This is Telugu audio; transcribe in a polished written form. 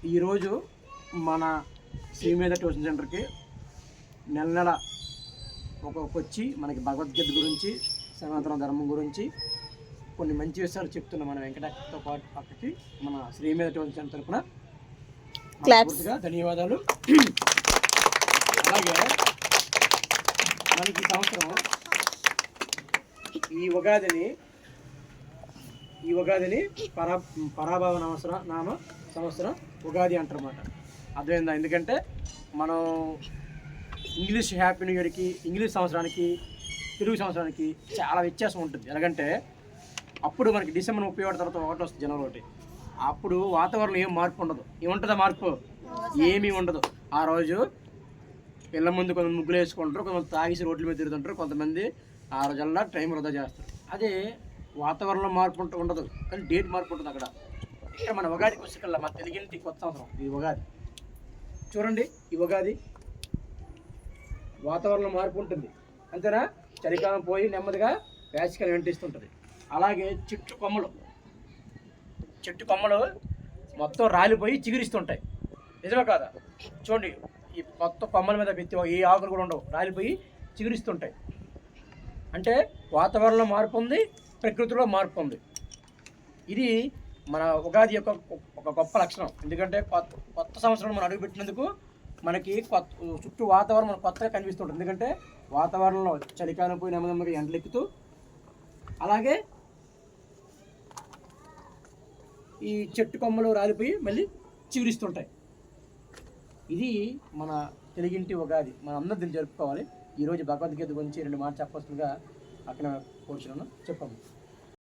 ఈరోజు మన శ్రీమేధ ట్యూషన్ సెంటర్కి నెల నెల వచ్చి మనకి భగవద్గీత గురించి సనాతన ధర్మం గురించి కొన్ని మంచి విషయాలు చెప్తున్నాం. మన వెంకటతో పాటు పక్కకి మన శ్రీమేధ ట్యూషన్ సెంటర్ తరపున పూర్తిగా ధన్యవాదాలు. అలాగే మనకి ఈ సంవత్సరం ఈ ఉగాదిని పరాభవ నామ సంవత్సరం ఉగాది అంటారన్నమాట. అర్థమైందా? ఎందుకంటే మనం ఇంగ్లీష్ హ్యాపీ న్యూ ఇయర్కి ఇంగ్లీష్ సంవత్సరానికి తెలుగు సంవత్సరానికి చాలా వ్యత్యాసం ఉంటుంది. ఎలాగంటే అప్పుడు మనకి డిసెంబర్ 31 తర్వాత 1 వస్తుంది, జనవరి 1. అప్పుడు వాతావరణం ఏం మార్పు ఉండదు. ఏముంటుందా మార్పు? ఏమీ ఉండదు. ఆ రోజు పిల్లల ముందు కొంతమంది ముగ్గులు వేసుకుంటారు, కొంతమంది తాగేసి రోడ్ల మీద తిరుగుతుంటారు, కొంతమంది ఆ రోజల్లా టైం వృధా చేస్తారు. అదే వాతావరణంలో మార్పు ఉండదు, కానీ డేట్ మార్పు ఉంటుంది. అక్కడ ఇక్కడ మన ఉగాదికి వచ్చేకల్లా మన తెలుగింటి కొత్త సంవత్సరం ఈ ఉగాది. చూడండి, ఈ ఉగాది వాతావరణంలో మార్పు ఉంటుంది, అంతేనా? చలికాలం పోయి నెమ్మదిగా వేసవికాలం వెంటిస్తుంటుంది. అలాగే చెట్టు కొమ్మలు మొత్తం రాలిపోయి చిగురిస్తుంటాయి. నిజమే కాదా? చూడండి, ఈ కొత్త కొమ్మల మీద పెట్టి ఏ ఆకులు కూడా ఉండవు, రాలిపోయి చిగురిస్తుంటాయి. అంటే వాతావరణంలో మార్పు ఉంది, ప్రకృతిలో మార్పు ఉంది. ఇది మన ఉగాది యొక్క ఒక గొప్ప లక్షణం. ఎందుకంటే కొత్త సంవత్సరం మనం అడుగుపెట్టినందుకు మనకి చుట్టూ వాతావరణం మనకు కొత్తగా కనిపిస్తుంటుంది. ఎందుకంటే వాతావరణంలో చలికాలం పోయి నెమ్మదిగా ఎండలెక్కుతూ, అలాగే ఈ చెట్టు కొమ్మలు రాలిపోయి మళ్ళీ చిగురిస్తుంటాయి. ఇది మన తెలుగింటి ఉగాది. మనం అందరూ దీన్ని జరుపుకోవాలి. ఈరోజు భగవద్గీత గురించి 2 మాటలు చెప్పవలసిందిగా అక్కడ కోరుచున్నాను. చెప్పండి.